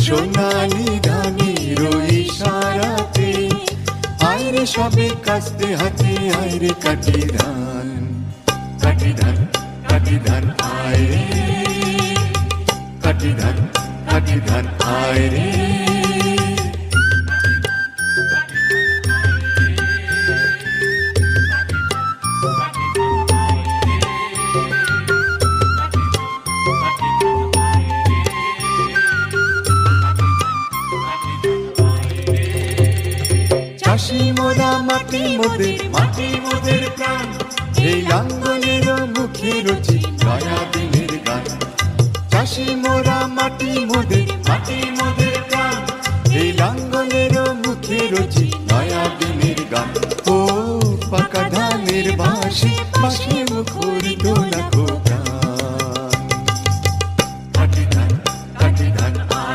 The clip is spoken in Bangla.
সোনালি ধানের ইশারাতে আইরে সবে কাস্তে হাতে আইরে কাটি ধান কাটি ধান কাটি ধান আইরে কাটি ধান কাটি ধান আইরে চাষি মোরা মাটি মোদের প্রাণ এই লাঙ্গলের মুখে রচি নয়া দিনের গান চাষি মোরা মাটি মোদের প্রাণ এই লাঙ্গলের মুখে রচি নয়া দিনের গান